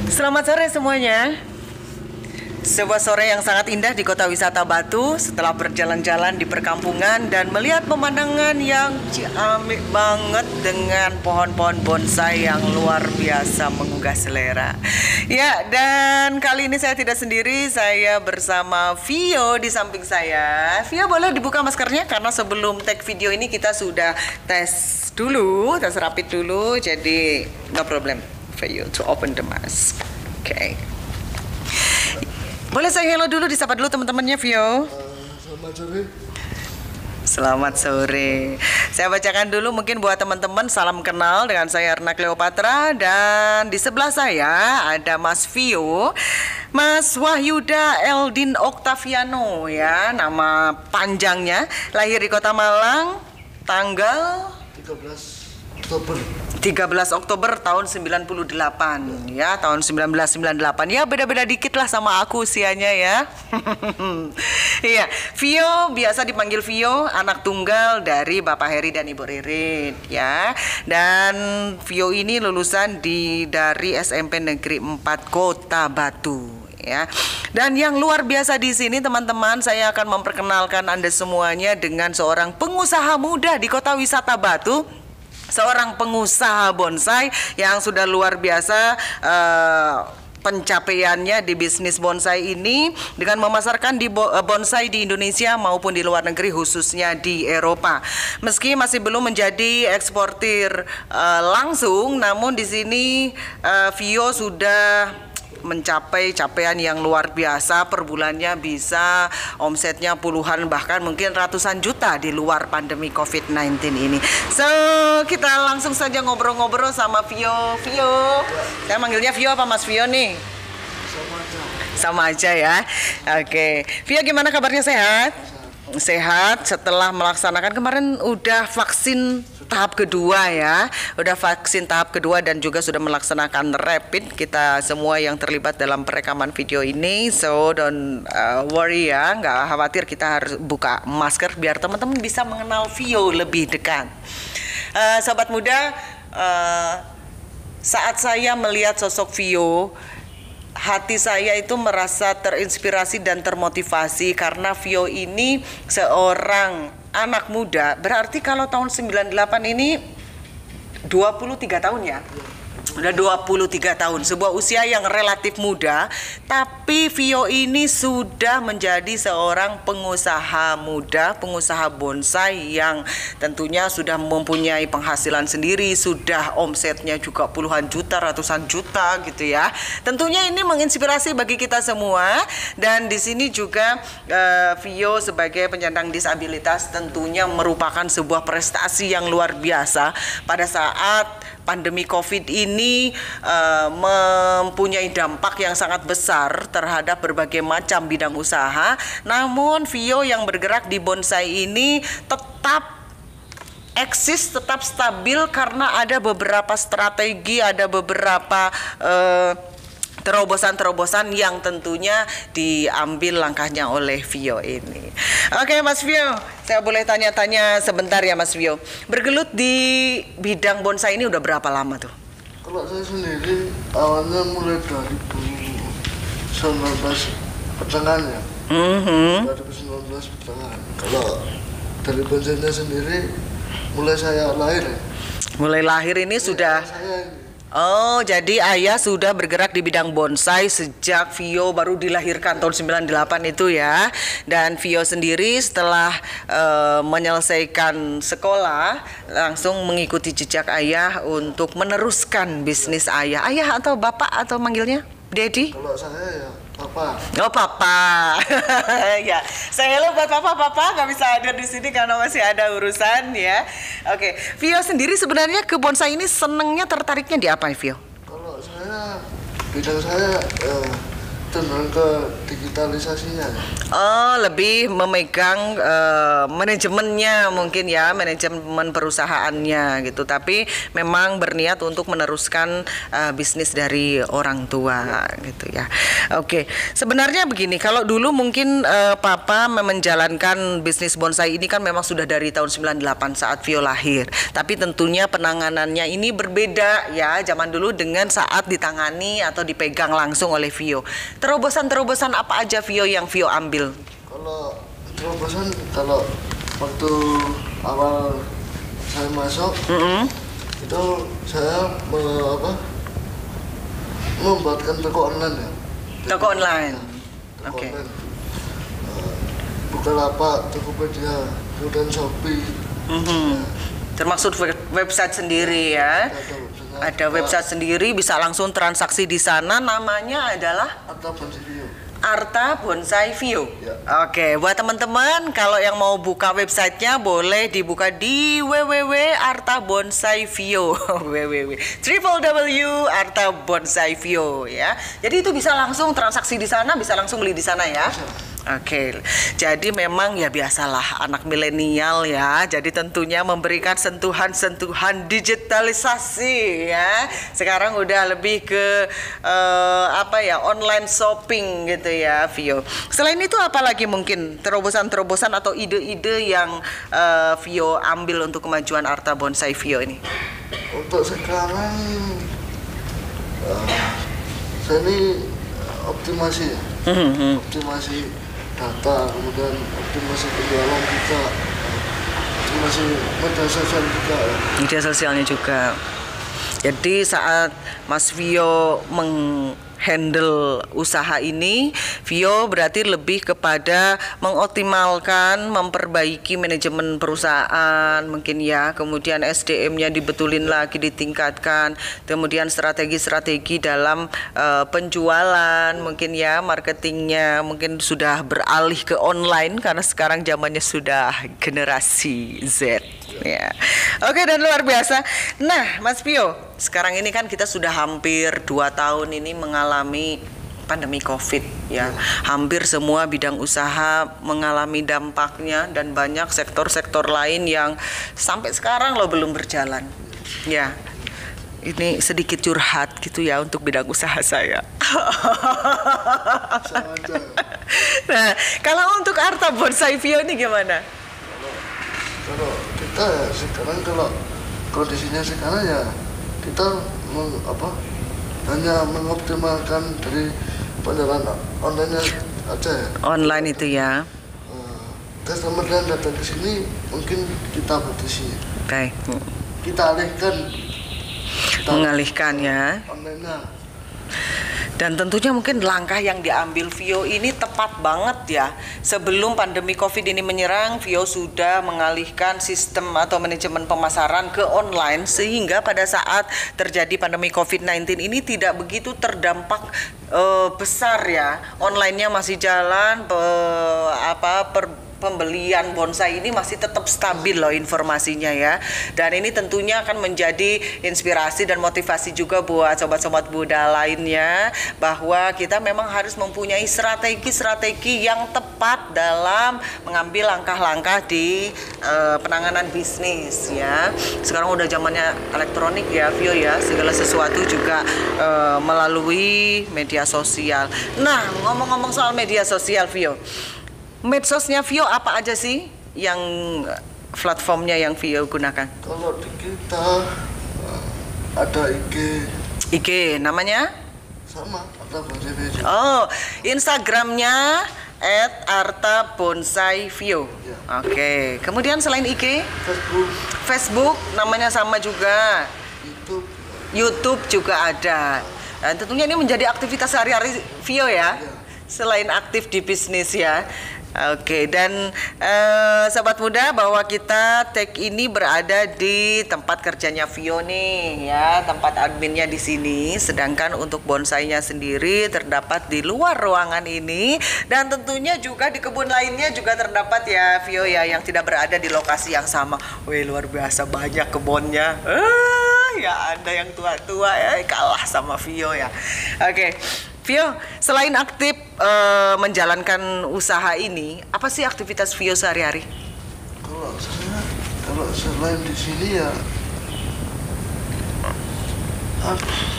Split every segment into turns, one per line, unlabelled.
Selamat sore semuanya. Sebuah sore yang sangat indah di kota wisata Batu setelah berjalan-jalan di perkampungan dan melihat pemandangan yang ciamik banget dengan pohon-pohon bonsai yang luar biasa menggugah selera. Ya, dan kali ini saya tidak sendiri, saya bersama Vio di samping saya. Vio, boleh dibuka maskernya karena sebelum take video ini kita sudah tes dulu, tes rapid dulu, jadi no problem for you to open the mask. Oke. Boleh saya hello dulu, disapa dulu teman-temannya, Vio?
Selamat sore.
Selamat sore. Saya bacakan dulu mungkin buat teman-teman, salam kenal dengan saya Erna Cleopatra. Dan di sebelah saya ada Mas Vio, Mas Wahyuda Eldin Octaviano ya, nama panjangnya. Lahir di Kota Malang, tanggal
13 Oktober
13 Oktober tahun 98 ya, tahun 1998 ya, beda-beda dikit lah sama aku usianya ya. Iya, Vio biasa dipanggil Vio, anak tunggal dari Bapak Heri dan Ibu Ririn ya. Dan Vio ini lulusan dari SMP Negeri 4 Kota Batu ya. Dan yang luar biasa di sini teman-teman, saya akan memperkenalkan Anda semuanya dengan seorang pengusaha muda di Kota Wisata Batu. Seorang pengusaha bonsai yang sudah luar biasa pencapaiannya di bisnis bonsai ini dengan memasarkan bonsai di Indonesia maupun di luar negeri, khususnya di Eropa. Meski masih belum menjadi eksportir langsung, namun di sini Vio sudah mencapai capaian yang luar biasa. Per bulannya bisa omsetnya puluhan bahkan mungkin ratusan juta di luar pandemi COVID-19 ini. So kita langsung saja ngobrol-ngobrol sama Vio. Vio, saya manggilnya Vio apa Mas Vio nih? Sama aja ya. Oke, Vio gimana kabarnya, sehat? Sehat setelah melaksanakan kemarin udah vaksin tahap kedua ya, udah vaksin tahap kedua dan juga sudah melaksanakan rapid kita semua yang terlibat dalam perekaman video ini. So don't worry ya, nggak khawatir, kita harus buka masker biar teman-teman bisa mengenal Vio lebih dekat. Sobat muda, saat saya melihat sosok Vio, hati saya itu merasa terinspirasi dan termotivasi karena Vio ini seorang anak muda. Berarti kalau tahun 98 ini 23 tahun ya? Udah 23 tahun, sebuah usia yang relatif muda, tapi Vio ini sudah menjadi seorang pengusaha muda, pengusaha bonsai yang tentunya sudah mempunyai penghasilan sendiri, sudah omsetnya juga puluhan juta, ratusan juta gitu ya. Tentunya ini menginspirasi bagi kita semua. Dan di sini juga Vio sebagai penyandang disabilitas tentunya merupakan sebuah prestasi yang luar biasa pada saat pandemi COVID ini mempunyai dampak yang sangat besar terhadap berbagai macam bidang usaha. Namun Vio yang bergerak di bonsai ini tetap eksis, tetap stabil karena ada beberapa strategi, ada beberapa terobosan-terobosan yang tentunya diambil langkahnya oleh Vio ini. Oke Mas Vio, saya boleh tanya-tanya sebentar ya Mas Vio. Bergelut di bidang bonsai ini udah berapa lama tuh?
Kalau saya sendiri awalnya mulai 2019 pertengahan ya. 2019 pertengahan. Kalau dari bonsainya sendiri mulai saya lahir ya.
Mulai lahir ini sudah. Oh, jadi ayah sudah bergerak di bidang bonsai sejak Vio baru dilahirkan tahun 98 itu ya. Dan Vio sendiri setelah menyelesaikan sekolah langsung mengikuti jejak ayah untuk meneruskan bisnis ayah. Ayah atau bapak atau manggilnya? Daddy?
Kalau saya ya papa.
Oh papa, ya. Saya lupa papa nggak bisa hadir di sini karena masih ada urusan ya. Oke, Vio sendiri sebenarnya ke bonsai ini senengnya, tertariknya di apa Vio?
Kalau saya bidang saya cenderung ke digitalisasinya.
Oh, lebih memegang manajemennya mungkin ya, manajemen perusahaannya gitu. Tapi memang berniat untuk meneruskan bisnis dari orang tua gitu ya. Oke, sebenarnya begini, kalau dulu mungkin Papa menjalankan bisnis bonsai ini kan memang sudah dari tahun 98 saat Vio lahir. Tapi tentunya penanganannya ini berbeda ya zaman dulu dengan saat ditangani atau dipegang langsung oleh Vio. Terobosan-terobosan apa aja Vio yang Vio ambil?
Kalau terobosan, kalau waktu awal saya masuk, itu saya membuatkan toko online ya.
Toko online.
Toko
Oke.
online. Bukalapak, Tokopedia, kemudian Shopee.
Termasuk website sendiri ya. Ada website sendiri, bisa langsung transaksi di sana. Namanya adalah
Arta Bonsai Vio.
Arta Bonsai Vio.
Ya.
Oke, buat teman-teman kalau yang mau buka websitenya boleh dibuka di www.artabonsaivio www.artabonsaivio ya. Jadi itu bisa langsung transaksi di sana, bisa langsung beli di sana ya. Oke, jadi memang ya biasalah anak milenial ya. Jadi tentunya memberikan sentuhan-sentuhan digitalisasi ya. Sekarang udah lebih ke online shopping gitu ya, Vio. Selain itu apa lagi mungkin terobosan-terobosan atau ide-ide yang Vio ambil untuk kemajuan Arta Bonsai Vio ini?
Untuk sekarang saya ini optimasi ya. Optimasi data, kemudian optimasi penjualan juga, optimasi media sosial juga ya.
Media sosialnya juga. Jadi saat Mas Vio menghandle usaha ini, Vio berarti lebih kepada mengoptimalkan, memperbaiki manajemen perusahaan mungkin ya, kemudian SDM-nya dibetulin lagi, ditingkatkan, kemudian strategi-strategi dalam penjualan mungkin ya, marketingnya mungkin sudah beralih ke online karena sekarang zamannya sudah generasi Z. Ya. Oke, dan luar biasa. Nah, Mas Vio, sekarang ini kan kita sudah hampir 2 tahun ini mengalami pandemi COVID ya. Hampir semua bidang usaha mengalami dampaknya dan banyak sektor-sektor lain yang sampai sekarang loh belum berjalan. Ya. Ini sedikit curhat gitu ya untuk bidang usaha saya. Nah, kalau untuk Arta Bonsai Vio ini gimana?
Kalau kita ya sekarang, kalau kondisinya sekarang ya kita hanya mengoptimalkan dari penjualan online aja ya.
Online itu ya.
Customer yang datang ke sini mungkin kita batasi.
Oke.
Kita
Mengalihkan ya.
online-nya.
Dan tentunya mungkin langkah yang diambil Vio ini tepat banget ya. Sebelum pandemi COVID ini menyerang, Vio sudah mengalihkan sistem atau manajemen pemasaran ke online, sehingga pada saat terjadi pandemi COVID-19 ini tidak begitu terdampak besar ya. Online-nya masih jalan, pembelian bonsai ini masih tetap stabil loh informasinya ya. Dan ini tentunya akan menjadi inspirasi dan motivasi juga buat sobat-sobat Buddha lainnya, bahwa kita memang harus mempunyai strategi-strategi yang tepat dalam mengambil langkah-langkah di penanganan bisnis ya. Sekarang udah zamannya elektronik ya, Vio ya, segala sesuatu juga melalui media sosial. Nah, ngomong-ngomong soal media sosial, Vio, medsosnya Vio apa aja sih yang platformnya yang Vio gunakan?
Kalau di kita ada
IG namanya?
sama Arta Bonsai Vio.
Oh, Instagramnya @artabonsaivio.
Ya.
Oke. Kemudian selain IG, Facebook namanya sama juga. YouTube juga ada. Dan tentunya ini menjadi aktivitas sehari-hari Vio ya. Selain aktif di bisnis ya. Oke, dan sobat muda, bahwa kita tag ini berada di tempat kerjanya Vio nih ya, tempat adminnya di sini. Sedangkan untuk bonsainya sendiri terdapat di luar ruangan ini, dan tentunya juga di kebun lainnya juga terdapat ya Vio ya, yang tidak berada di lokasi yang sama. Wih, luar biasa banyak kebunnya. Ya, ada yang tua-tua ya kalah sama Vio ya. Oke. Vio, selain aktif menjalankan usaha ini, apa sih aktivitas Vio sehari-hari?
Kalau selain di sini ya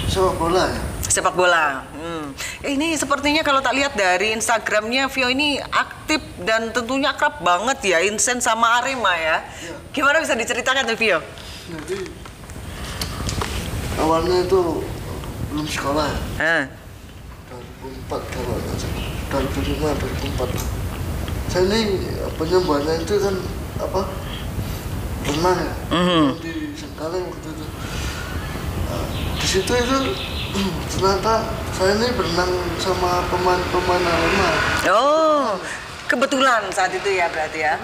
sepak bola ya.
Sepak bola. Ini sepertinya kalau tak lihat dari Instagramnya Vio ini aktif dan tentunya akrab banget ya, insen sama Arema ya. Gimana bisa diceritakan tuh Vio?
Jadi awalnya itu belum sekolah ya. 2004 kalau nggak salah. 2005, 2004. Saya ini penyembuhannya itu kan apa? Berenang ya. Di Sengkaleng waktu itu. Di situ itu ternyata saya ini berenang sama pemain Arema.
Oh, kebetulan saat itu ya berarti ya?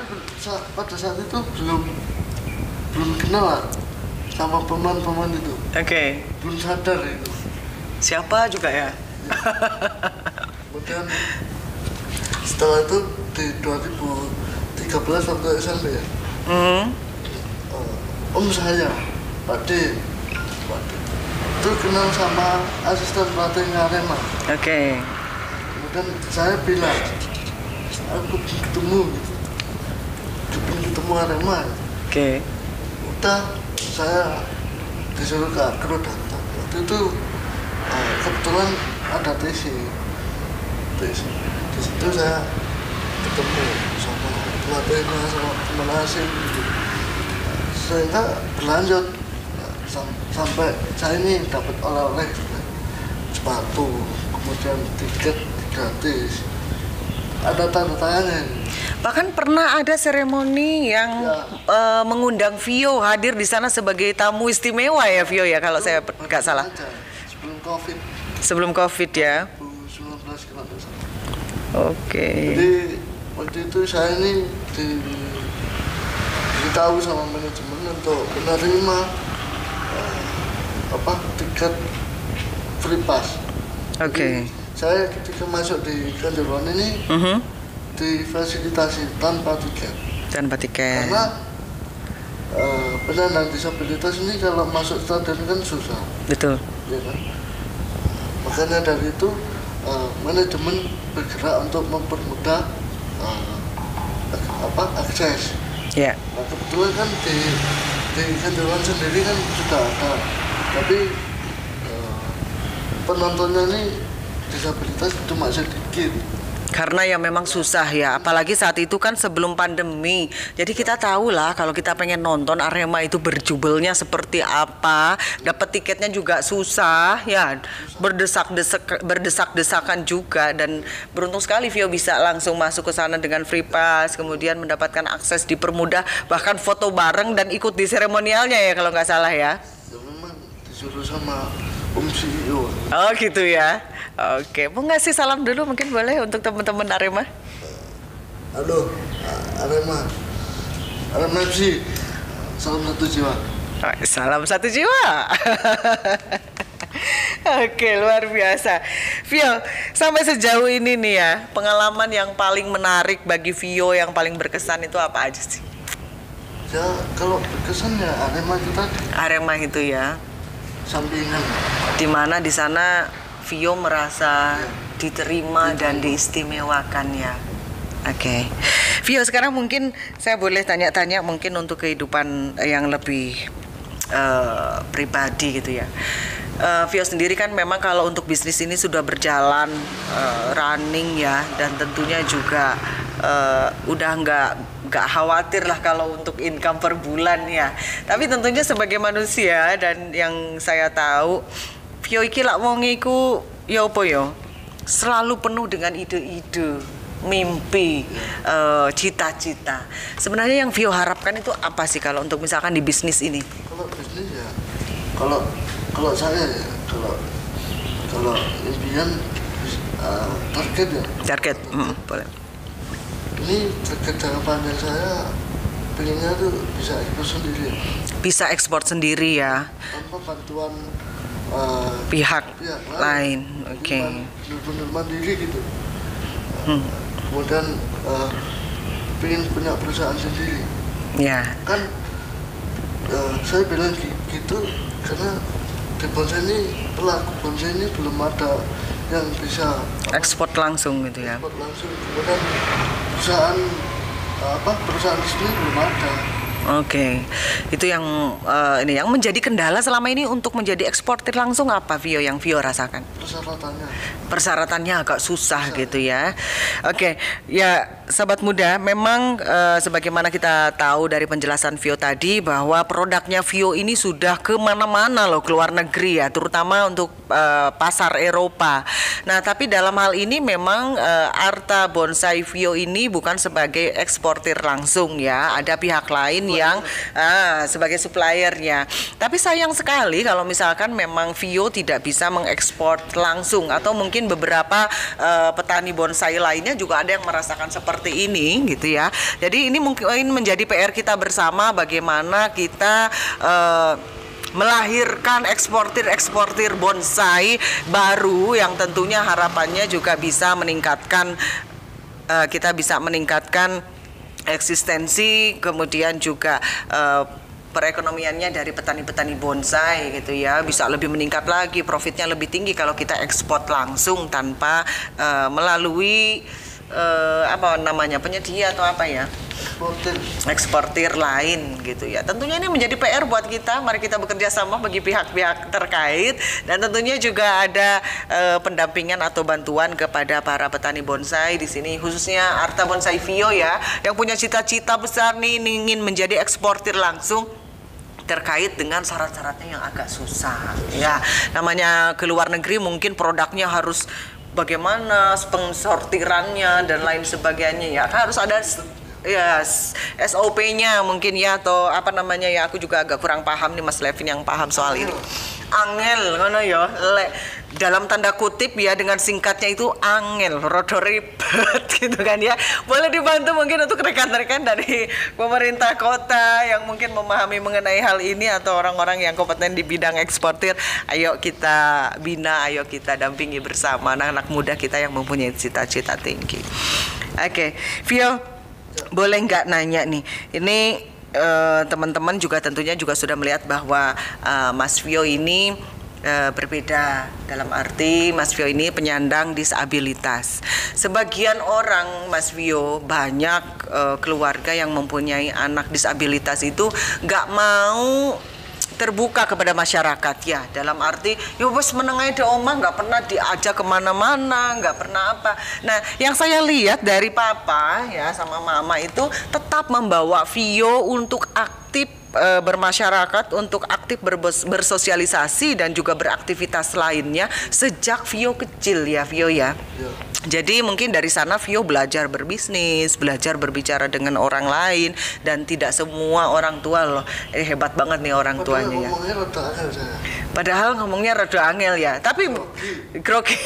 Pada saat itu belum kenal lah sama pemain itu.
Oke.
Belum sadar itu.
Siapa juga ya?
Kemudian setelah itu di 2013 waktu SMP ya. Om saya, Pak D, itu kenal sama asisten pelatihnya Arema.
Oke.
Kemudian saya bilang, aku ketemu Arema.
Oke.
Udah, saya disuruh ke Agro datang. Waktu itu kebetulan ada TC. Di situ saya ketemu sama pelatihnya, sama teman asing gitu. Sehingga berlanjut sampai saya ini dapat oleh-oleh sepatu, kemudian tiket gratis, ada tanda tangannya.
Bahkan pernah ada seremoni yang mengundang Vio hadir di sana sebagai tamu istimewa ya Vio ya kalau saya nggak salah.
Sebelum COVID.
Sebelum COVID ya.
2019 kalau nggak salah.
Oke.
Jadi waktu itu saya ini diberitahu sama manajemen untuk menerima tiket free pass.
Oke.
Saya ketika masuk di Kanjuruhan ini difasilitasi tanpa tiket.
Tanpa tiket.
Karena penyandang disabilitas ini kalau masuk stadion kan susah.
Betul.
Ya kan? Makanya dari itu manajemen bergerak untuk mempermudah akses.
Ya.
Nah, kebetulan kan di Kanjuruhan sendiri kan sudah ada, tapi penontonnya ini disabilitas cuma sedikit.
Karena ya memang susah ya, apalagi saat itu kan sebelum pandemi. Jadi kita tahu lah kalau kita pengen nonton Arema itu berjubelnya seperti apa, dapat tiketnya juga susah ya, berdesak-desakan juga. Dan beruntung sekali Vio bisa langsung masuk ke sana dengan free pass, kemudian mendapatkan akses dipermudah, bahkan foto bareng dan ikut di seremonialnya ya kalau nggak salah ya.
Ya memang disuruh sama Om CEO.
Oh gitu ya. Oke, mau ngasih salam dulu mungkin boleh untuk teman-teman Arema?
Halo, Arema FC, salam satu jiwa.
Oh, salam satu jiwa. Oke, luar biasa. Vio, sampai sejauh ini nih ya, pengalaman yang paling menarik bagi Vio yang paling berkesan itu apa aja sih?
Ya, kalau berkesan ya Arema itu tadi.
Arema itu ya.
Sampingan.
Dimana di sana Vio merasa diterima dan diistimewakan ya. Oke. Vio, sekarang mungkin saya boleh tanya-tanya mungkin untuk kehidupan yang lebih pribadi gitu ya. Vio sendiri kan memang kalau untuk bisnis ini sudah berjalan running ya, dan tentunya juga udah nggak khawatir lah kalau untuk income per bulan ya. Tapi tentunya sebagai manusia dan yang saya tahu Vio iki lak wong iku ya apa ya? Selalu penuh dengan ide-ide, mimpi, cita-cita. Sebenarnya yang Vio harapkan itu apa sih kalau untuk misalkan di bisnis ini?
Kalau bisnis ya, kalau saya ya, kalau impian target ya.
Target, boleh.
Ini target jangka panjang saya, pengennya tuh bisa ekspor sendiri.
Bisa ekspor sendiri ya.
Tanpa bantuan
pihak lain. Oke.
Benar-benar mandiri gitu. Kemudian pengen punya perusahaan sendiri.
Ya.
Kan saya bilang gitu karena di bonsai ini pelaku bonsai ini belum ada yang bisa
ekspor langsung gitu ya.
Ekspor langsung, kemudian perusahaan resmi belum ada.
Oke, itu yang ini yang menjadi kendala selama ini untuk menjadi eksportir langsung apa Vio yang Vio rasakan? Persyaratannya agak susah gitu ya. Oke, ya sahabat muda, memang sebagaimana kita tahu dari penjelasan Vio tadi bahwa produknya Vio ini sudah kemana-mana loh, keluar negeri ya, terutama untuk pasar Eropa. Nah, tapi dalam hal ini memang Arta Bonsai Vio ini bukan sebagai eksportir langsung ya, ada pihak lain yang sebagai suppliernya. Tapi sayang sekali kalau misalkan memang Vio tidak bisa mengekspor langsung, atau mungkin beberapa petani bonsai lainnya juga ada yang merasakan seperti ini gitu ya. Jadi ini mungkin menjadi PR kita bersama, bagaimana kita melahirkan eksportir bonsai baru yang tentunya harapannya juga bisa meningkatkan kita bisa meningkatkan eksistensi, kemudian juga perekonomiannya dari petani-petani bonsai gitu ya, bisa lebih meningkat lagi, profitnya lebih tinggi kalau kita ekspor langsung tanpa melalui penyedia atau eksportir lain gitu ya. Tentunya ini menjadi PR buat kita. Mari kita bekerja sama bagi pihak-pihak terkait, dan tentunya juga ada pendampingan atau bantuan kepada para petani bonsai di sini, khususnya Arta Bonsai Vio ya, yang punya cita-cita besar nih ingin menjadi eksportir langsung, terkait dengan syarat-syaratnya yang agak susah ya. Namanya ke luar negeri mungkin produknya harus bagaimana pengsortirannya dan lain sebagainya ya, harus ada ya SOP-nya mungkin ya, atau aku juga agak kurang paham nih, Mas Levin yang paham soal ini. Angel ngono ya, dalam tanda kutip ya, dengan singkatnya itu angel, rodo ribet gitu kan ya. Boleh dibantu mungkin untuk rekan-rekan dari pemerintah kota yang mungkin memahami mengenai hal ini, atau orang-orang yang kompeten di bidang eksportir. Ayo kita bina, ayo kita dampingi bersama anak-anak muda kita yang mempunyai cita-cita tinggi. Oke, Vio, boleh nggak nanya nih, ini teman-teman juga tentunya juga sudah melihat bahwa Mas Vio ini berbeda, dalam arti Mas Vio ini penyandang disabilitas. Sebagian orang, Mas Vio, banyak keluarga yang mempunyai anak disabilitas itu nggak mau terbuka kepada masyarakat ya, dalam arti ya bos menengai de omah, nggak pernah diajak kemana-mana, nggak pernah apa. Nah, yang saya lihat dari papa ya sama mama itu tetap membawa Vio untuk aktif bermasyarakat, untuk aktif bersosialisasi dan juga beraktivitas lainnya sejak Vio kecil ya, Vio ya. Jadi mungkin dari sana Vio belajar berbisnis, belajar berbicara dengan orang lain, dan tidak semua orang tua loh hebat banget nih orang tuanya ya. Padahal ngomongnya rada angel ya, tapi grogi.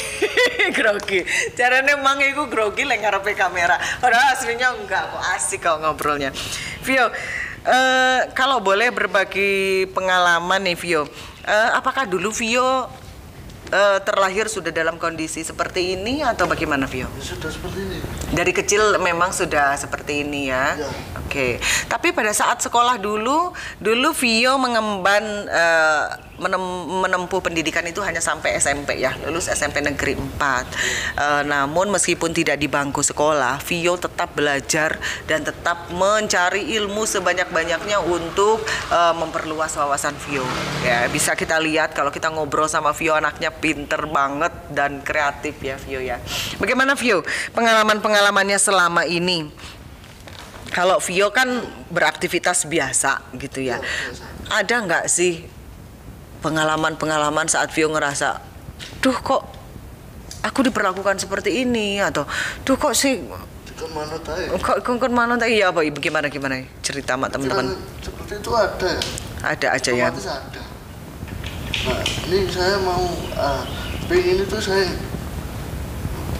Grogi. Caranya emang iku grogi lek ngarepe kamera. Padahal aslinya enggak kok, asik kok ngobrolnya. Vio, kalau boleh berbagi pengalaman nih Vio, apakah dulu Vio terlahir sudah dalam kondisi seperti ini atau bagaimana Vio?
Sudah seperti ini. Dari
kecil memang sudah seperti ini ya. Ya. Oke. Tapi pada saat sekolah dulu Vio mengemban menempuh pendidikan itu hanya sampai SMP ya, lulus SMP Negeri 4. Namun meskipun tidak di bangku sekolah, Vio tetap belajar dan tetap mencari ilmu sebanyak-banyaknya untuk memperluas wawasan Vio. Ya, bisa kita lihat kalau kita ngobrol sama Vio, anaknya pinter banget dan kreatif ya Vio ya. Bagaimana Vio pengalaman-pengalamannya selama ini? Kalau Vio kan beraktivitas biasa gitu ya. Ada nggak sih pengalaman-pengalaman saat Vio ngerasa, duh kok aku diperlakukan seperti ini, atau duh kok sih kok mana tahu ya, apa gimana cerita sama teman-teman?
Seperti itu ada.
Ada aja ya.
Ada. Nah, ini saya mau pengen itu saya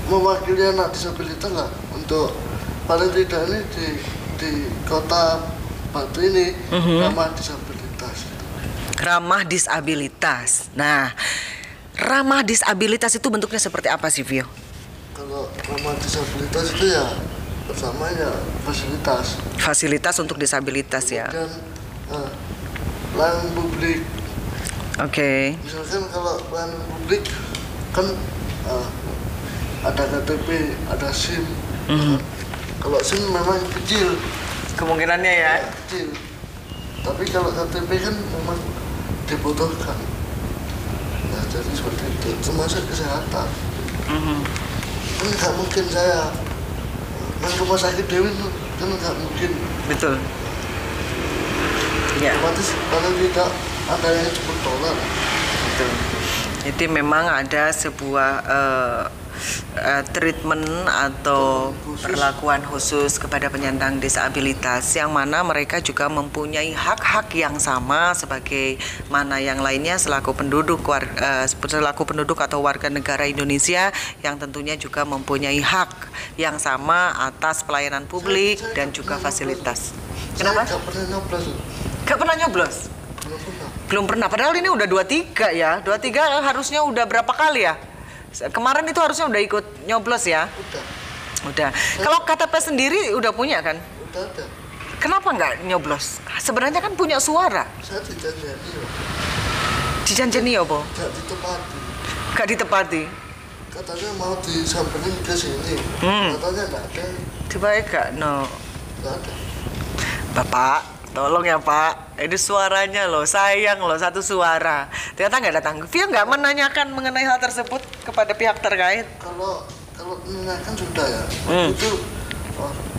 mewakili anak disabilitas lah, untuk paling tidak ini di kota Batu ini ramah disabilitas.
Ramah disabilitas. Nah, ramah disabilitas itu bentuknya seperti apa sih Vio?
Kalau ramah disabilitas itu ya pertama ya fasilitas.
Fasilitas untuk disabilitas. Kemudian, ya.
Pelayanan publik.
Oke.
Misalkan kalau pelayanan publik kan ada KTP, ada SIM. Kalau SIM memang kecil
kemungkinannya ya.
Kecil. Tapi kalau KTP kan memang dibutuhkan. Nah, jadi seperti itu, termasuk kesehatan. Kan nggak mungkin saya rumah sakit Dewi kan nggak mungkin.
Betul. Ya.
Otomatis paling tidak ada yang cepat dolar.
Betul. Jadi memang ada sebuah treatment atau perlakuan khusus kepada penyandang disabilitas yang mana mereka juga mempunyai hak-hak yang sama sebagai mana yang lainnya selaku penduduk atau warga negara Indonesia yang tentunya juga mempunyai hak yang sama atas pelayanan publik dan juga fasilitas. Kenapa? Gak pernah nyoblos? Belum pernah. Padahal ini udah 23 ya. 23 harusnya udah berapa kali ya? Kemarin itu harusnya udah ikut nyoblos ya? Udah. Kalau KTP sendiri udah punya kan?
Udah ada.
Kenapa nggak nyoblos? Sebenarnya kan punya suara.
Saya dijanjani.
Dijanjani apa?
Gak ditepati.
Gak ditepati?
Katanya mau disamperin ke sini. Katanya nggak ada.
Coba gak? No.
Nggak ada.
Bapak, tolong ya Pak, ini suaranya loh, sayang loh, satu suara. Ternyata nggak datang. Via nggak menanyakan mengenai hal tersebut kepada pihak terkait?
Kalau menanyakan sudah ya, itu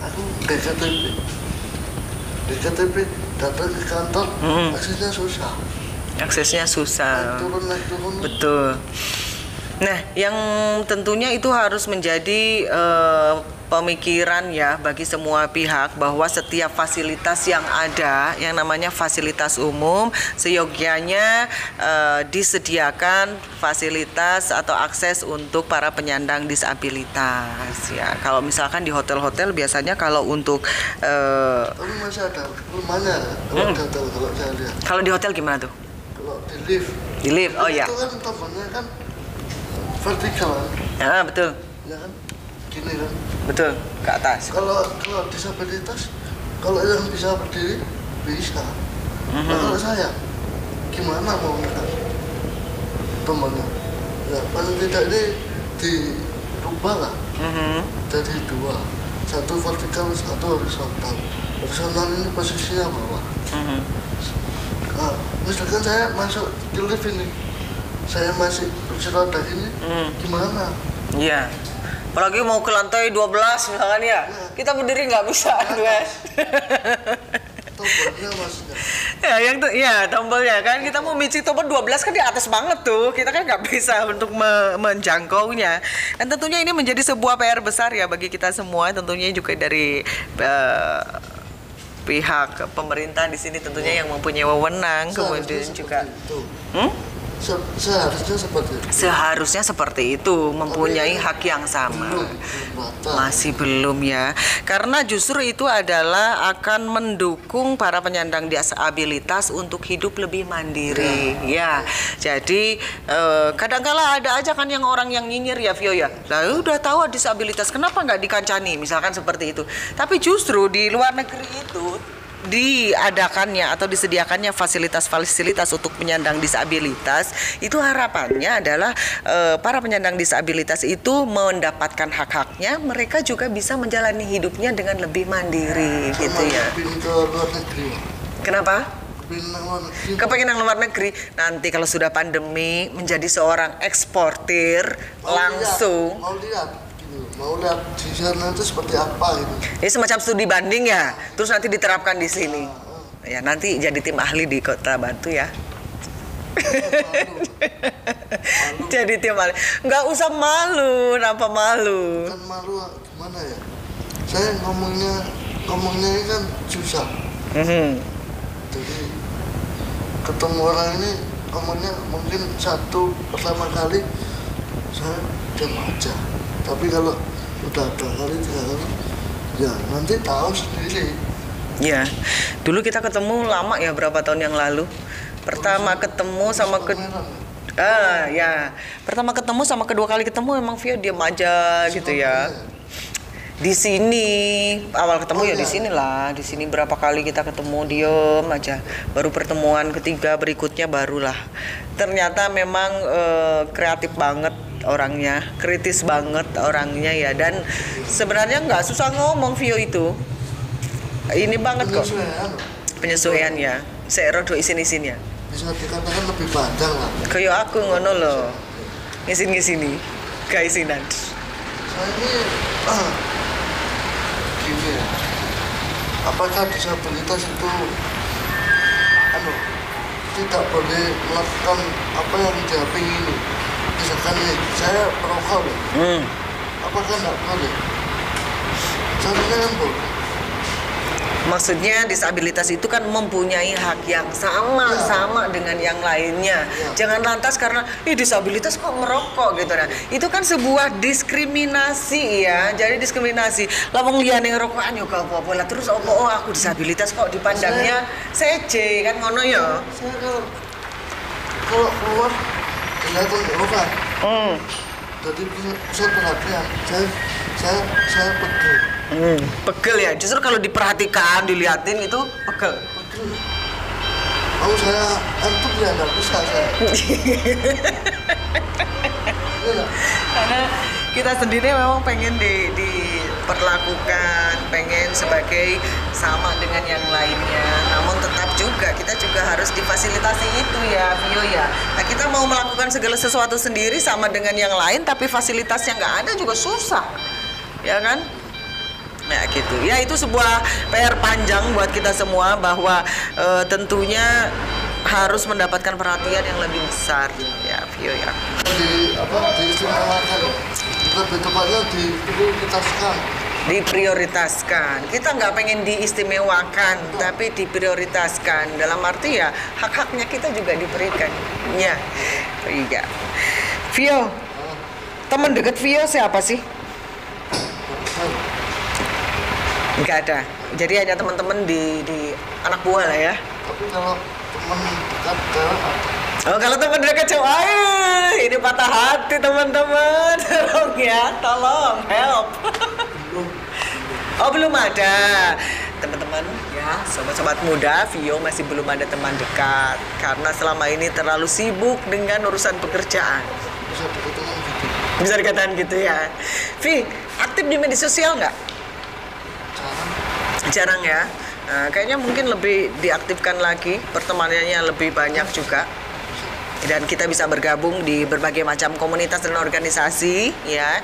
aku DKTP datang ke kantor, aksesnya susah. Naik turun.
Betul. Nah, yang tentunya itu harus menjadi pemikiran ya bagi semua pihak bahwa setiap fasilitas yang ada yang namanya fasilitas umum seyogyanya disediakan fasilitas atau akses untuk para penyandang disabilitas ya. Kalau misalkan di hotel-hotel biasanya kalau untuk
tapi masih ada rumahnya kalau saya lihat.
Kalau di hotel gimana tuh?
Kalau di lift.
Di lift, oh ya.
Itu kan tombolnya kan vertikal kan?
Ya betul.
Ya kan? Gini kan?
Betul, ke atas.
Kalau disabilitas, kalau yang bisa berdiri bisa. Nah, kalau saya gimana mau menekan tombolnya? Ya paling tidak ini dirubah lah. Jadi dua, satu vertikal, satu horizontal. Horizontal ini posisinya bawah. Nah, misalkan saya masuk di lift ini, saya masih kursi roda ini, gimana?
Iya. Apalagi mau ke lantai 12 misalkan ya, kita berdiri nggak bisa, guys.
Tombolnya maksudnya.
Ya, tombolnya kan kita mau micik tombol 12 kan di atas banget tuh, kita kan nggak bisa untuk menjangkaunya. Dan tentunya ini menjadi sebuah PR besar ya bagi kita semua, tentunya juga dari pihak pemerintah di sini tentunya yang mempunyai wewenang, kemudian juga. Seharusnya seperti itu, mempunyai hak yang sama. Masih belum ya. Karena justru itu adalah akan mendukung para penyandang disabilitas untuk hidup lebih mandiri. Ya. Jadi kadang-kala ada aja kan yang orang yang nyinyir ya Vio ya. Lah udah tahu disabilitas, kenapa nggak dikancani misalkan seperti itu. Tapi justru di luar negeri itu diadakannya atau disediakannya fasilitas-fasilitas untuk penyandang disabilitas itu harapannya adalah para penyandang disabilitas itu mendapatkan hak-haknya, mereka juga bisa menjalani hidupnya dengan lebih mandiri gitu ya. Kenapa? Kepengen luar negeri. Nanti kalau sudah pandemi menjadi seorang eksportir langsung.
Mau lihat di sana itu seperti apa gitu.
Ini semacam studi banding ya, terus nanti diterapkan di sini. Ya nanti jadi tim ahli di Kota Batu ya. Malu. Jadi tim ahli. Nggak usah malu, kenapa malu?
Kan malu gimana ya? Saya ngomongnya ini kan susah. Jadi ketemu orang ini ngomongnya mungkin pertama kali saya diam aja. Tapi kalau udah 2 kali 3 kali ya nanti tahu sendiri.
Ya, dulu kita ketemu lama ya, berapa tahun yang lalu. Pertama ketemu sama pertama ketemu sama kedua kali ketemu emang Vio diam aja gitu ya. Di sini awal ketemu ya di sini lah. Di sini berapa kali kita ketemu diem aja. Baru pertemuan ketiga berikutnya barulah. Ternyata memang kreatif banget orangnya, kritis banget orangnya ya. Dan sebenarnya nggak susah ngomong Vio itu. Ini banget kok. Penyesuaian ya. Saya rodo isin-isin ya.
Bisa dikatakan lebih panjang lah.
Kayak aku ngono loh. Ngisin-ngisini. Kaisinan.
Saya ini gini ya, apakah disabilitas itu tidak boleh melakukan apa yang dia ingin? Misalkan nih, saya perokok apakah tidak boleh? Seharusnya kan boleh.
Maksudnya disabilitas itu kan mempunyai hak yang sama dengan yang lainnya. Jangan lantas karena disabilitas kok merokok gitu. Nah, itu kan sebuah diskriminasi ya. Jadi diskriminasi. Lah wong liyane ngerokokan yo gak apa-apa lah terus aku disabilitas kok dipandangnya seje kan ngono ya.
Saya kalau keluar kelihatan rokok. Jadi pusat perhatian. Saya peduli.
Pegel ya, justru kalau diperhatikan, diliatin itu pegel.
Kalau saya antum ya nggak bisa saya.
Karena kita sendiri memang pengen diperlakukan, pengen sebagai sama dengan yang lainnya. Namun tetap juga kita juga harus difasilitasi itu ya, Vio ya. Nah, kita mau melakukan segala sesuatu sendiri sama dengan yang lain, tapi fasilitas yang nggak ada juga susah, ya kan? Ya gitu. Ya itu sebuah PR panjang buat kita semua bahwa tentunya harus mendapatkan perhatian yang lebih besar ya Vio ya.
Diistimewakan, lebih tepatnya diprioritaskan.
Diprioritaskan. Kita nggak pengen diistimewakan, tapi diprioritaskan. Dalam arti ya hak-haknya kita juga diberikan. Ya, iya. Vio, teman dekat Vio siapa sih? Nggak ada. Jadi hanya teman-teman di anak buah lah ya.
Tapi kalau teman dekat
Oh, kalau teman dekat cowok, ini patah hati teman-teman. Tolong ya, tolong, help. Oh, belum ada. Teman-teman ya, sobat-sobat muda, Vio masih belum ada teman dekat karena selama ini terlalu sibuk dengan urusan pekerjaan. Bisa dikatakan gitu ya. Vi, aktif di media sosial nggak? Jarang ya. Nah, kayaknya mungkin lebih diaktifkan lagi, pertemanannya lebih banyak juga. Dan kita bisa bergabung di berbagai macam komunitas dan organisasi ya,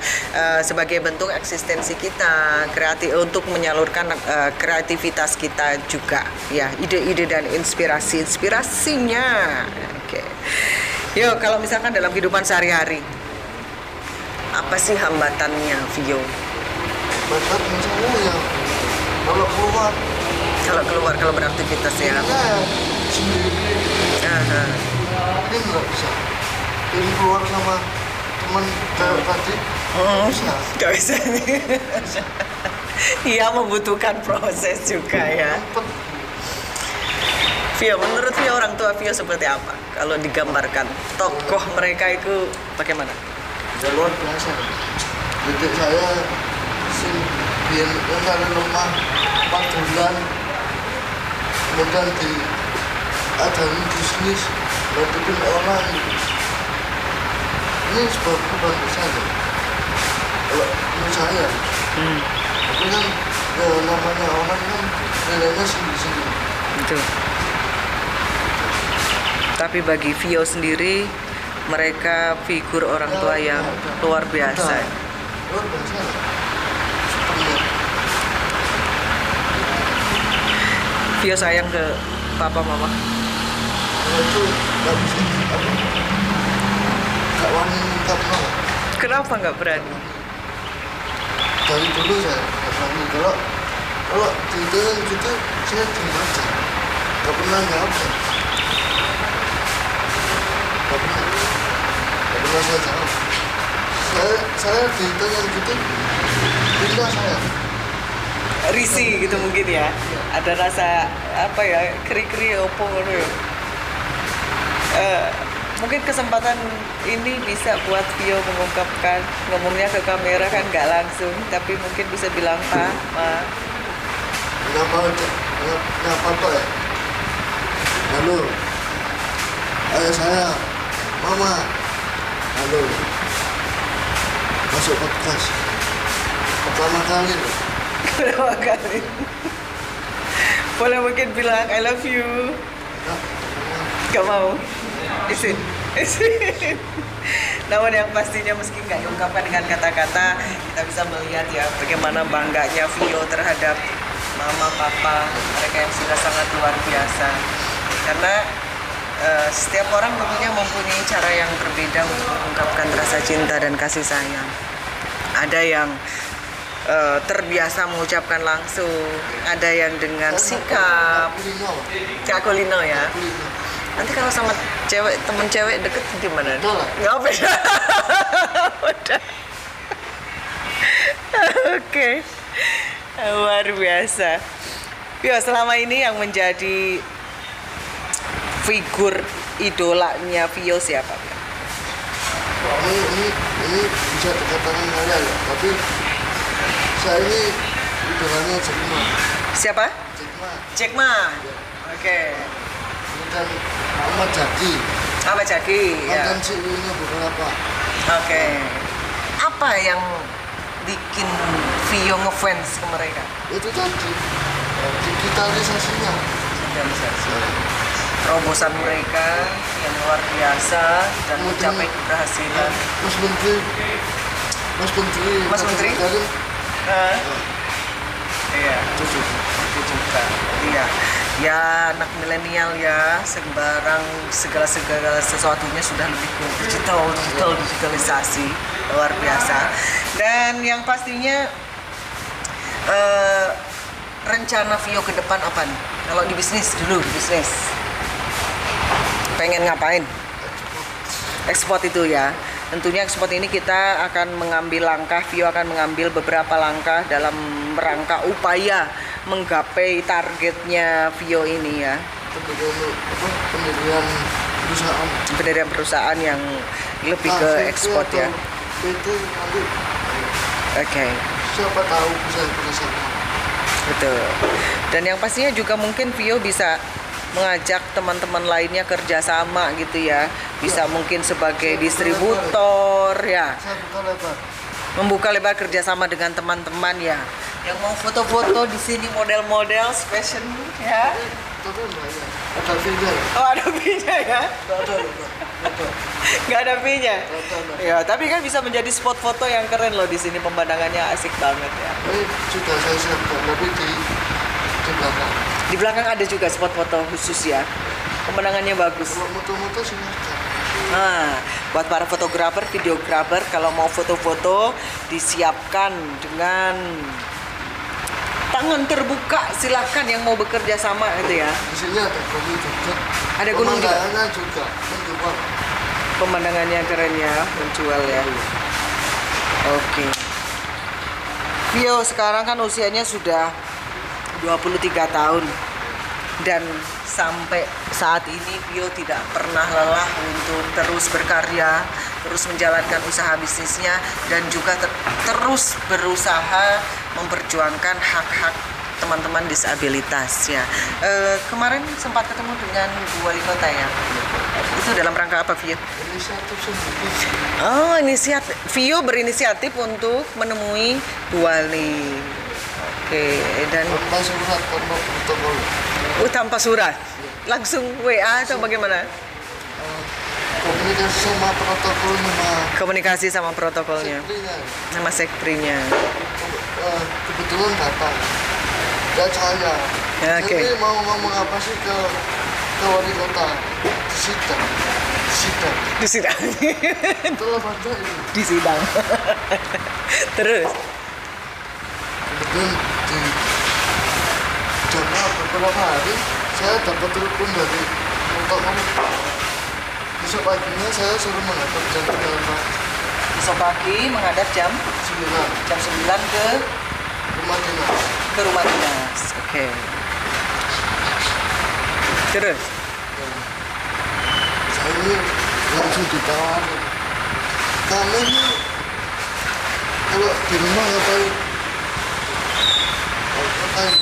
sebagai bentuk eksistensi kita, kreatif untuk menyalurkan kreativitas kita juga ya, ide-ide dan inspirasinya. Oke. Yuk, kalau misalkan dalam kehidupan sehari-hari apa sih hambatannya, Vio?
Hambatan misalnya ya kalau
beraktivitas ya.
Sendiri. Ini nggak bisa. Jadi keluar sama teman cewek tadi.
Nggak bisa. Iya, membutuhkan proses juga ya. Vio, menurut Vio orang tua Vio seperti apa? Kalau digambarkan tokoh mereka itu bagaimana?
Ya luar biasa. Jadi saya yang dari rumah 4 bulan, kemudian diajarin bisnis, bantuin orang. Ini sebuah perubahan besar ya. Kalau menurut saya, tapi kan ya, namanya orang kan nilainya sendiri-sendiri.
Betul. Tapi bagi Vio sendiri, mereka figur orang tua yang luar biasa.
Luar biasa.
Vio sayang ke papa mama.
Itu nggak bisa nggak wani minta tolong.
Kenapa nggak berani?
Dari dulu saya nggak berani. Kalau dijalan gitu saya diem aja, nggak pernah jawab. Nggak pernah saya jawab. Saya ditanya gitu, pindah saya.
Risih gitu mungkin ya. Ada rasa apa ya, keri-keri opo ngono ya. Mungkin kesempatan ini bisa buat Vio mengungkapkan, ngomongnya ke kamera kan nggak langsung, tapi mungkin bisa bilang Pak, Ma.
Kenapa Pak ya? Halo, ayah saya, Mama. Halo, masuk podcast pertama kali loh.
Pertama kali. Boleh mungkin bilang I love you. Gak mau. Isin. Namun yang pastinya meski nggak diungkapkan dengan kata-kata, kita bisa melihat ya bagaimana bangganya Vio terhadap mama, papa, mereka yang sudah sangat luar biasa. Karena setiap orang tentunya mempunyai cara yang berbeda untuk mengungkapkan rasa cinta dan kasih sayang. Ada yang terbiasa mengucapkan langsung, ada yang dengan sikap. Kak Kulino ya. Nanti kalau sama cewek, temen cewek deket gimana? Nggak beda. Udah. Oke. Luar biasa. Vio, selama ini yang menjadi figur idolanya Vio siapa?
Ini bisa dikatakan saya ya, tapi saya ini idolanya Jack Ma.
Siapa? Jack Ma.
Ya.
Oke.
Dan Ahmad Jaki.
Ahmad Jaki. Ya.
Dan CEO-nya beberapa.
Oke. Apa yang bikin Vio ngefans ke mereka?
Itu tadi digitalisasinya.
Digitalisasi. Terobosan mereka yang luar biasa dan mencapai keberhasilan. Mas Menteri. Iya. Itu juga. Iya. Ya anak milenial ya, segala sesuatunya sudah lebih ke digitalisasi luar biasa. Dan yang pastinya rencana Vio ke depan apa nih? Kalau di bisnis pengen ngapain? Ekspor itu ya. Tentunya ekspor ini kita akan mengambil langkah, Vio akan mengambil beberapa langkah dalam rangka upaya menggapai targetnya Vio ini ya. Pendirian perusahaan yang lebih ke ekspor ya. Oke.
Siapa tahu bisa bersama.
Betul. Dan yang pastinya juga mungkin Vio bisa mengajak teman-teman lainnya kerjasama gitu ya. Bisa mungkin sebagai distributor ya. Membuka lebar kerjasama dengan teman-teman ya. Yang mau foto-foto di sini model-model fashion ya.
Ada fee-nya.
Oh ada fee-nya ya? Nggak ada fee-nya? Ya, tapi kan bisa menjadi spot foto yang keren loh di sini, pemandangannya asik banget ya.
Ini sudah saya siapkan, tapi di belakang.
Di belakang ada juga spot foto khusus ya. Pemandangannya bagus.
Kalau moto-moto sih ada.
Nah, buat para fotografer, videografer kalau mau foto-foto disiapkan dengan tangan terbuka, silahkan yang mau bekerja sama gitu ya.
Di sini ada gunung juga.
Ada gunung juga.
Pemandangannya juga menjual.
Pemandangannya keren ya, menjual ya. Oke. Vio sekarang kan usianya sudah 23 tahun dan sampai saat ini Vio tidak pernah lelah untuk terus berkarya, terus menjalankan usaha bisnisnya dan juga terus berusaha memperjuangkan hak-hak teman-teman disabilitas ya. Kemarin sempat ketemu dengan Bu Wali Kota ya. Itu dalam rangka apa Vio?
Inisiatif sendiri.
Oh, inisiatif. Vio berinisiatif untuk menemui Bu Wali. Oke, dan
Tanpa surat, tanpa protokol.
Tanpa surat? Langsung WA atau bagaimana?
Komunikasi sama protokolnya.
Komunikasi sama protokolnya. Sama sekprinya.
Kebetulan datang. Dan saya.
Oke.
Jadi mau ngomong apa sih ke Wali Kota? Di sidang. Itulah baca ini.
Di sidang. Terus?
Kemudian di jangka beberapa hari saya dapat telepon dari protokol. Besok paginya saya suruh menghadap jam 9 pagi.
Besok pagi menghadap jam 9 ke
rumah dinas.
Ke rumah dinas. Oke. Terus?
Saya ini langsung ditawari. Kamu ini kalau di rumah ngapain? Ngapain?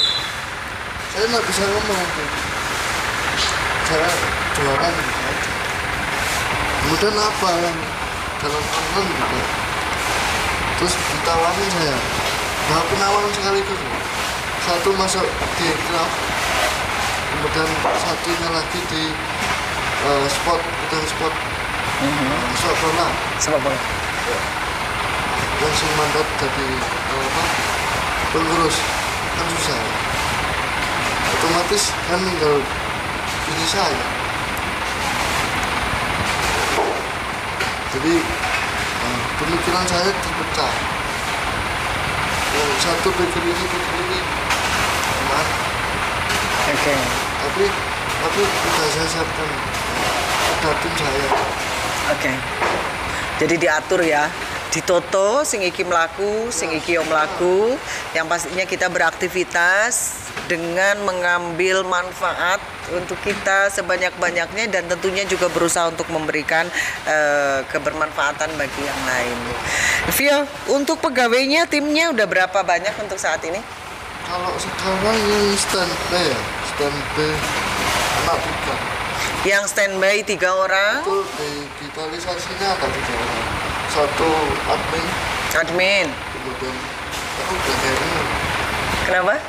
Saya nggak bisa ngomong tuh. Saya jualan gitu aja. Kemudian apa yang dalam online gitu. Terus ditawarin saya. Nah, penawaran sekaligus. Satu masuk di craft, kemudian satunya lagi di spot, bidang spot. Sepak bola.
Sepak bola.
Ya. Langsung mandat jadi pengurus, kan susah. Otomatis kan tinggal ini saya. Jadi pemikiran saya terpecah. Yang satu pikir ini, aman.
Oke.
Tapi sudah saya siapkan. Ada tim saya.
Oke. Jadi diatur ya. Ditoto sing iki mlaku, sing iki yo mlaku. Yang pastinya kita beraktivitas dengan mengambil manfaat untuk kita sebanyak-banyaknya dan tentunya juga berusaha untuk memberikan kebermanfaatan bagi yang lain. Vio, untuk pegawainya timnya udah berapa banyak untuk saat ini?
Kalau sekarang yang standby anak 3.
Yang standby 3 orang.
Itu digitalisasinya ada 3 orang. Satu admin. Kemudian aku belajarnya.
Kenapa?